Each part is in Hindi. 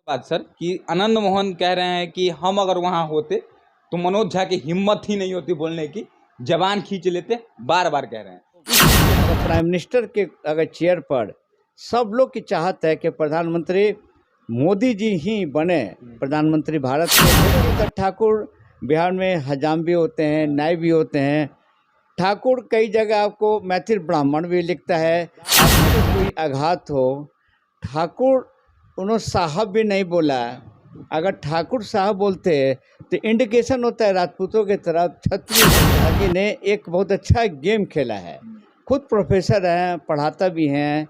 बात सर कि आनंद मोहन कह रहे हैं कि हम अगर वहां होते तो मनोज झा की हिम्मत ही नहीं होती बोलने की, जबान खींच लेते, बार बार कह रहे हैं। अगर प्राइम मिनिस्टर के अगर चेयर पर सब लोग की चाहत है कि प्रधानमंत्री मोदी जी ही बने प्रधानमंत्री भारत के, तो ठाकुर बिहार में हजाम भी होते हैं, नाई भी होते हैं। ठाकुर कई जगह आपको मैथिल ब्राह्मण भी लिखता है। आपको कोई आघात हो, ठाकुर उन्होंने साहब भी नहीं बोला। अगर ठाकुर साहब बोलते तो इंडिकेशन होता है राजपूतों की तरफ। छत्तीसगढ़ ने एक बहुत अच्छा गेम खेला है, खुद प्रोफेसर हैं, पढ़ाता भी हैं,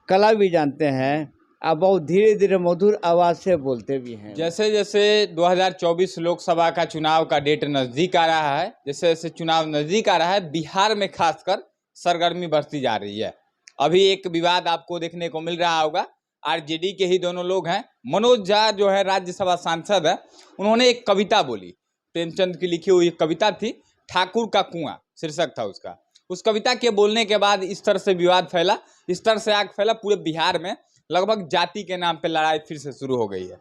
कला भी जानते हैं, अब बहुत धीरे धीरे मधुर आवाज़ से बोलते भी हैं। जैसे जैसे 2024 लोकसभा का चुनाव का डेट नज़दीक आ रहा है, जैसे जैसे चुनाव नज़दीक आ रहा है, बिहार में खासकर सरगर्मी बढ़ती जा रही है। अभी एक विवाद आपको देखने को मिल रहा होगा, आरजेडी के ही दोनों लोग हैं, मनोज झा जो है राज्यसभा सांसद है, उन्होंने एक कविता बोली, प्रेमचंद की लिखी हुई कविता थी, ठाकुर का कुआं शीर्षक था उसका। उस कविता के बोलने के बाद इस तरह से विवाद फैला, इस तरह से आग फैला, पूरे बिहार में लगभग जाति के नाम पे लड़ाई फिर से शुरू हो गई है।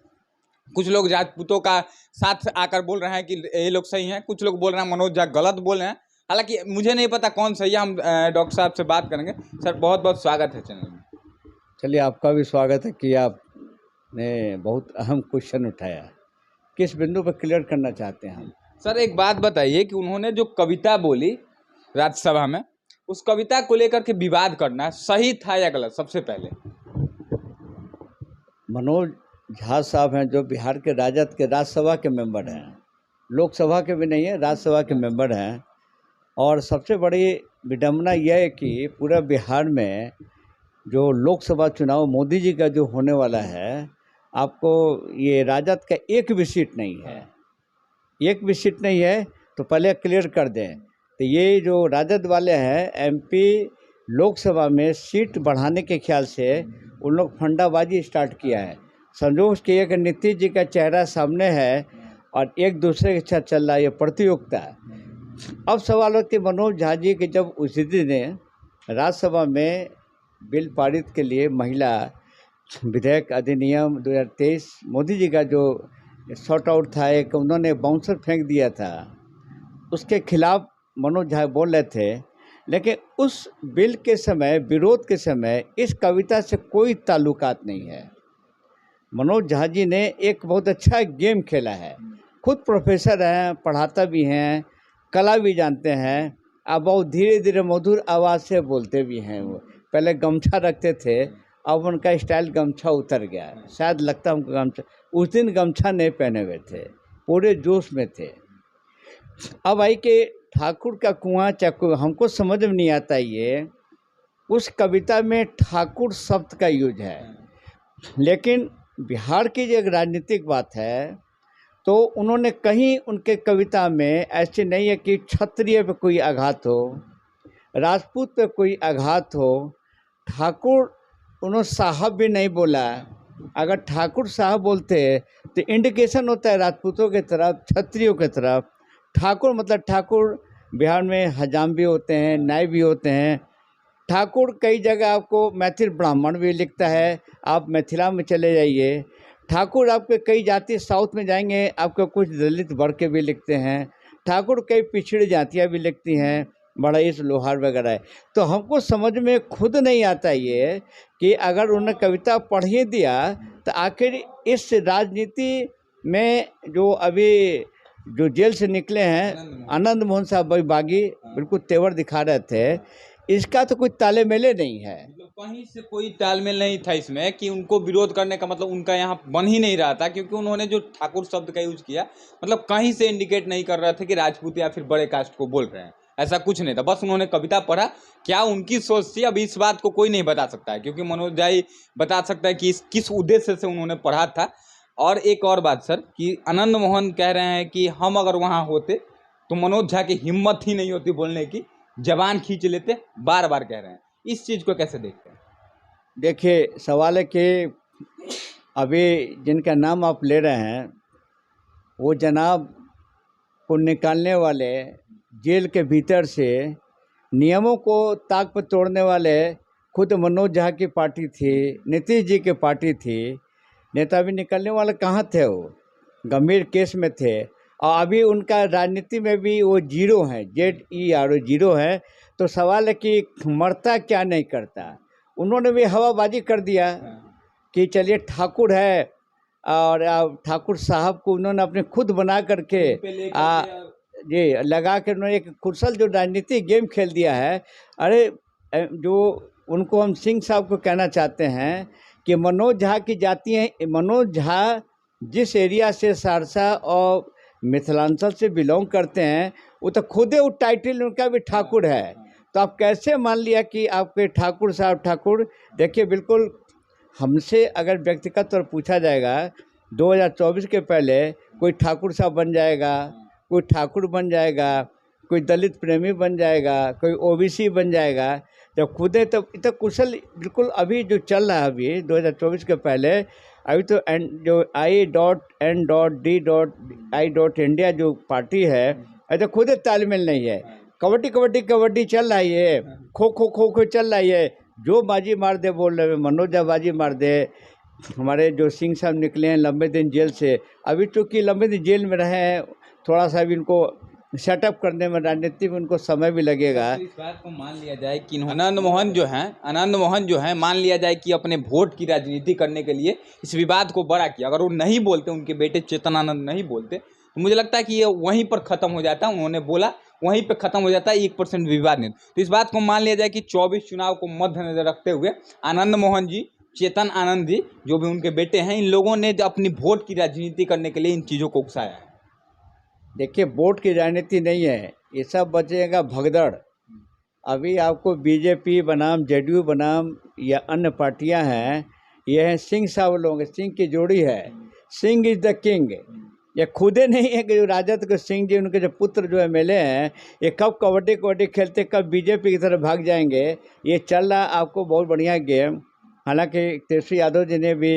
कुछ लोग राजपूतों का साथ आकर बोल रहे हैं कि ये लोग सही हैं, कुछ लोग बोल रहे हैं मनोज झा गलत बोल रहे हैं। हालांकि मुझे नहीं पता कौन सही है, हम डॉक्टर साहब से बात करेंगे। सर बहुत बहुत स्वागत है चैनल में। चलिए, आपका भी स्वागत है कि आपने बहुत अहम क्वेश्चन उठाया। किस बिंदु पर क्लियर करना चाहते हैं हम? सर एक बात बताइए कि उन्होंने जो कविता बोली राज्यसभा में, उस कविता को लेकर के विवाद करना सही था या गलत? सबसे पहले मनोज झा साहब हैं जो बिहार के राजद के राज्यसभा के मेंबर हैं, लोकसभा के भी नहीं है, राज्यसभा के मेंबर हैं। और सबसे बड़ी विडम्बना यह है कि पूरा बिहार में जो लोकसभा चुनाव मोदी जी का जो होने वाला है, आपको ये राजद का एक भी सीट नहीं है, एक भी सीट नहीं है। तो पहले क्लियर कर दें, तो ये जो राजद वाले हैं एमपी लोकसभा में सीट बढ़ाने के ख्याल से उन लोग फंडाबाजी स्टार्ट किया है। संजोग के एक नीतीश जी का चेहरा सामने है और एक दूसरे के साथ चल रहा है ये प्रतियोगिता। अब सवाल है कि मनोज झा जी के जब उसी दिन राज्यसभा में बिल पारित के लिए महिला विधेयक अधिनियम 2023 मोदी जी का जो शॉर्ट आउट था, एक उन्होंने बाउंसर फेंक दिया था, उसके खिलाफ मनोज झा बोल रहे थे। लेकिन उस बिल के समय, विरोध के समय, इस कविता से कोई ताल्लुकात नहीं है। मनोज झा जी ने एक बहुत अच्छा गेम खेला है, खुद प्रोफेसर हैं, पढ़ाता भी हैं, कला भी जानते हैं, अब बहुत धीरे धीरे मधुर आवाज़ से बोलते भी हैं। वो पहले गमछा रखते थे, अब उनका स्टाइल गमछा उतर गया, शायद लगता है उनको गमछा, उस दिन गमछा नहीं पहने हुए थे, पूरे जोश में थे। अब आई कि ठाकुर का कुआं चाकू, हमको समझ में नहीं आता ये, उस कविता में ठाकुर शब्द का यूज है। लेकिन बिहार की जो एक राजनीतिक बात है, तो उन्होंने कहीं उनके कविता में ऐसे नहीं है कि क्षत्रिय पे कोई आघात हो, राजपूत पे कोई आघात हो। ठाकुर उन्होंने साहब भी नहीं बोला। अगर ठाकुर साहब बोलते तो इंडिकेशन होता है राजपूतों की तरफ, क्षत्रियों की तरफ। ठाकुर मतलब ठाकुर बिहार में हजाम भी होते हैं, नाई भी होते हैं। ठाकुर कई जगह आपको मैथिल ब्राह्मण भी लिखता है, आप मिथिला में चले जाइए। ठाकुर आपके कई जाति, साउथ में जाएंगे आपको कुछ दलित वर्ग के भी लिखते हैं। ठाकुर कई पिछड़ी जातियां भी लिखती हैं, बढ़ईस, लोहार वगैरह है। तो हमको समझ में खुद नहीं आता ये कि अगर उन्होंने कविता पढ़ ही दिया तो आखिर इस राजनीति में जो अभी जो जेल से निकले हैं आनंद मोहन साहब बागी, बिल्कुल तेवर दिखा रहे थे, इसका तो कोई ताले मेले नहीं है। कहीं से कोई तालमेल नहीं था इसमें कि उनको विरोध करने का मतलब उनका यहाँ बन ही नहीं रहा था, क्योंकि उन्होंने जो ठाकुर शब्द का यूज किया, मतलब कहीं से इंडिकेट नहीं कर रहे थे कि राजपूत या फिर बड़े कास्ट को बोल रहे हैं, ऐसा कुछ नहीं था। बस उन्होंने कविता पढ़ा, क्या उनकी सोच थी अब इस बात को कोई नहीं बता सकता है, क्योंकि मनोज झा ही बता सकता है कि किस उद्देश्य से उन्होंने पढ़ा था। और एक और बात सर कि आनंद मोहन कह रहे हैं कि हम अगर वहाँ होते तो मनोज झा की हिम्मत ही नहीं होती बोलने की, जबान खींच लेते, बार बार कह रहे हैं। इस चीज़ को कैसे देखते हैं? देखिए, सवाल है कि अभी जिनका नाम आप ले रहे हैं वो जनाब को निकालने वाले, जेल के भीतर से नियमों को ताक पर तोड़ने वाले खुद मनोज झा की पार्टी थी, नीतीश जी की पार्टी थी। नेता भी निकलने वाले कहाँ थे, वो गंभीर केस में थे और अभी उनका राजनीति में भी वो जीरो है, ZERO जीरो है। तो सवाल है कि मरता क्या नहीं करता। उन्होंने भी हवाबाजी कर दिया कि चलिए ठाकुर है और ठाकुर साहब को उन्होंने अपने खुद बना करके जी लगा के उन्होंने एक कुशल जो राजनीतिक गेम खेल दिया है। अरे जो उनको हम सिंह साहब को कहना चाहते हैं कि मनोज झा की जाति है, मनोज झा जिस एरिया से सहरसा और मिथिलांचल से बिलोंग करते हैं वो तो खुद ही वो टाइटल उनका भी ठाकुर है। तो आप कैसे मान लिया कि आपके ठाकुर साहब ठाकुर। देखिए बिल्कुल हमसे अगर व्यक्तिगत तौर पूछा जाएगा 2024 के पहले कोई ठाकुर साहब बन जाएगा, कोई ठाकुर बन जाएगा, कोई दलित प्रेमी बन जाएगा, कोई OBC बन जाएगा। जब खुद है तो इतना कुशल बिल्कुल अभी जो चल रहा है अभी 2024 के पहले अभी तो जो I.D.I.India जो पार्टी है अभी तो खुद तालमेल नहीं है। कबड्डी चल रहा है, ये खो चल रहा है, ये जो बाजी मार दे बोल रहे मनोज झा बाजी मार दे। हमारे जो सिंह साहब निकले हैं लंबे दिन जेल से, अभी चूँकि लंबे दिन जेल में रहे हैं थोड़ा सा भी इनको सेटअप करने में राजनीति में उनको समय भी लगेगा। तो इस बात को मान लिया जाए कि आनंद मोहन जो हैं मान लिया जाए कि अपने वोट की राजनीति करने के लिए इस विवाद को बड़ा किया। अगर वो नहीं बोलते, उनके बेटे चेतनानंद नहीं बोलते तो मुझे लगता है कि ये वहीं पर ख़त्म हो जाता। उन्होंने बोला वहीं पे ख़त्म हो जाता है, 1% विवाद नहीं। तो इस बात को मान लिया जाए कि 24 चुनाव को मद्देनजर रखते हुए आनंद मोहन जी, चेतन आनंद जी जो भी उनके बेटे हैं, इन लोगों ने अपनी वोट की राजनीति करने के लिए इन चीज़ों को उकसाया है। देखिए वोट की राजनीति नहीं है, ये सब बचेगा भगदड़। अभी आपको BJP बनाम JDU बनाम या अन्य पार्टियां हैं, ये हैं सिंह साहब लोग, सिंह की जोड़ी है। Singh is the king. ये खुदे नहीं है कि जो राजद के सिंह जी उनके जो पुत्र जो MLA हैं ये कब कबड्डी खेलते कब BJP की तरफ भाग जाएंगे। ये चल रहा आपको बहुत बढ़िया गेम। हालांकि तेजस्वी यादव जी ने भी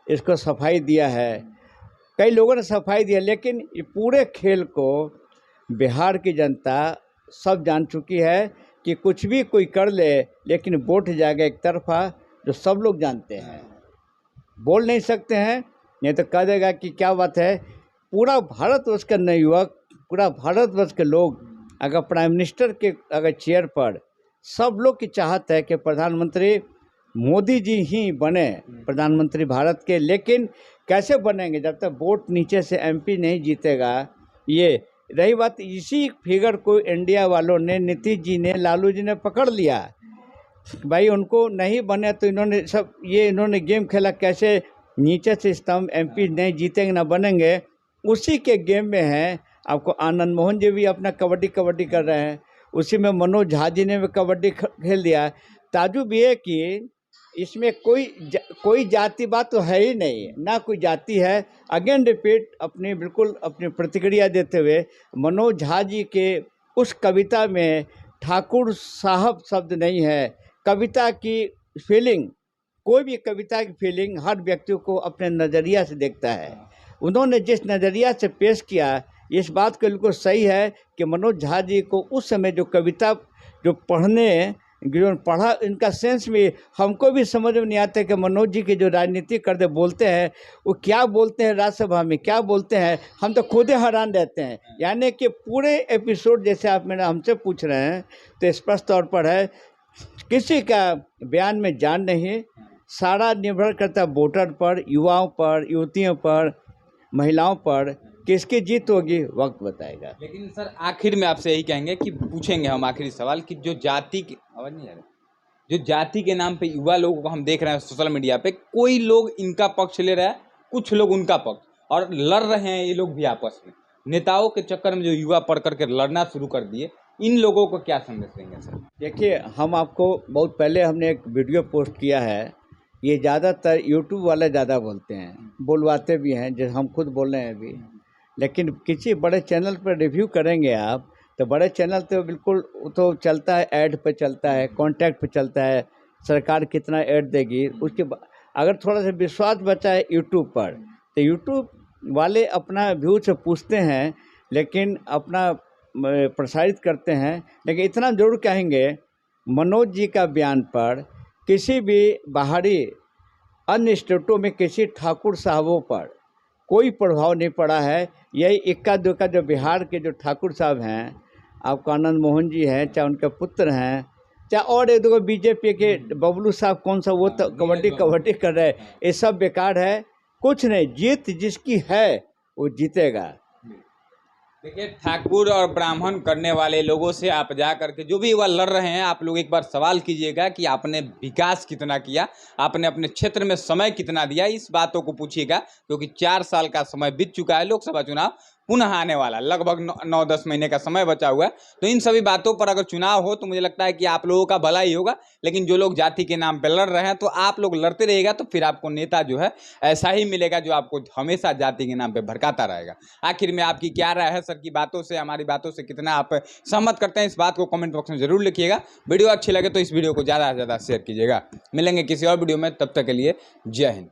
इसको सफाई दिया है, कई लोगों ने सफाई दिया, लेकिन ये पूरे खेल को बिहार की जनता सब जान चुकी है कि कुछ भी कोई कर ले लेकिन वोट जाएगा एक तरफा, जो सब लोग जानते हैं। बोल नहीं सकते हैं, नहीं तो कह देगा कि क्या बात है। पूरा भारतवर्ष के नए युवक, पूरा भारतवर्ष के लोग अगर प्राइम मिनिस्टर के अगर चेयर पर सब लोग की चाहत है कि प्रधानमंत्री मोदी जी ही बने प्रधानमंत्री भारत के। लेकिन कैसे बनेंगे जब तक वोट नीचे से MP नहीं जीतेगा। ये रही बात, इसी फिगर को इंडिया वालों ने, नीतीश जी ने, लालू जी ने पकड़ लिया। भाई उनको नहीं बने तो इन्होंने गेम खेला, कैसे नीचे से स्तंभ MP नहीं जीतेंगे ना बनेंगे, उसी के गेम में है। आपको आनंद मोहन जी भी अपना कबड्डी कर रहे हैं, उसी में मनोज झा जी ने भी कबड्डी खेल दिया। ताजुब ये कि इसमें कोई जाति बात तो है ही नहीं, ना कोई जाति है। अगेन रिपीट बिल्कुल अपनी प्रतिक्रिया देते हुए, मनोज झा जी के उस कविता में ठाकुर साहब शब्द नहीं है। कविता की फीलिंग, कोई भी कविता की फीलिंग हर व्यक्ति को अपने नज़रिया से देखता है। उन्होंने जिस नज़रिया से पेश किया, इस बात को बिल्कुल सही है कि मनोज झा जी को उस समय जो कविता जो पढ़ा, इनका सेंस भी हमको भी समझ में नहीं आता कि मनोज जी की जो राजनीति करते बोलते हैं वो क्या बोलते हैं, राज्यसभा में क्या बोलते हैं, हम तो खुद ही हैरान रहते हैं। यानी कि पूरे एपिसोड जैसे आप हमसे पूछ रहे हैं तो स्पष्ट तौर पर है, किसी का बयान में जान नहीं, सारा निर्भर करता है वोटर पर, युवाओं पर, युवतियों पर, महिलाओं पर। किसकी जीत होगी वक्त बताएगा। लेकिन सर आखिर में आपसे यही कहेंगे कि पूछेंगे हम आखिरी सवाल कि जो जाति की आवाज़ नहीं आ रही, जो जाति के नाम पे युवा लोगों को हम देख रहे हैं सोशल मीडिया पे, कोई लोग इनका पक्ष ले रहा है, कुछ लोग उनका पक्ष, और लड़ रहे हैं ये लोग भी आपस में। नेताओं के चक्कर में जो युवा पढ़ करके लड़ना शुरू कर दिए, इन लोगों को क्या संदेश देंगे सर? देखिए हम आपको बहुत पहले हमने एक वीडियो पोस्ट किया है, ये ज़्यादातर यूट्यूब वाले ज़्यादा बोलते हैं, बुलवाते भी हैं, जो हम खुद बोल रहे हैं अभी। लेकिन किसी बड़े चैनल पर रिव्यू करेंगे आप तो बड़े चैनल तो बिल्कुल तो चलता है, ऐड पे चलता है, कॉन्टैक्ट पे चलता है, सरकार कितना ऐड देगी। उसके अगर थोड़ा सा विश्वास बचा है यूट्यूब पर तो यूट्यूब वाले अपना व्यू से पूछते हैं, लेकिन अपना प्रसारित करते हैं। लेकिन इतना ज़रूर कहेंगे, मनोज जी का बयान पर किसी भी बाहरी अन्य स्टेटों में किसी ठाकुर साहबों पर कोई प्रभाव नहीं पड़ा है। यही इक्का दुक्का जो बिहार के जो ठाकुर साहब हैं, आपको आनंद मोहन जी हैं, चाहे उनके पुत्र हैं, चाहे और एक दो बीजेपी के बबलू साहब कौन सा, वो तो कबड्डी कर रहे हैं, ये सब बेकार है। कुछ नहीं, जीत जिसकी है वो जीतेगा। देखिए, ठाकुर और ब्राह्मण करने वाले लोगों से आप जा करके, जो भी वह लड़ रहे हैं, आप लोग एक बार सवाल कीजिएगा कि आपने विकास कितना किया, आपने अपने क्षेत्र में समय कितना दिया, इस बातों को पूछिएगा। क्योंकि 4 साल का समय बीत चुका है, लोकसभा चुनाव पुनः आने वाला, लगभग 9-10 महीने का समय बचा हुआ है। तो इन सभी बातों पर अगर चुनाव हो तो मुझे लगता है कि आप लोगों का भला ही होगा। लेकिन जो लोग जाति के नाम पर लड़ रहे हैं, तो आप लोग लड़ते रहिएगा, तो फिर आपको नेता जो है ऐसा ही मिलेगा जो आपको हमेशा जाति के नाम पर भड़काता रहेगा। आखिर में आपकी क्या राय है सर की बातों से, हमारी बातों से कितना आप सहमत करते हैं, इस बात को कमेंट बॉक्स में जरूर लिखिएगा। वीडियो अच्छी लगे तो इस वीडियो को ज़्यादा से ज़्यादा शेयर कीजिएगा। मिलेंगे किसी और वीडियो में, तब तक के लिए जय हिंद।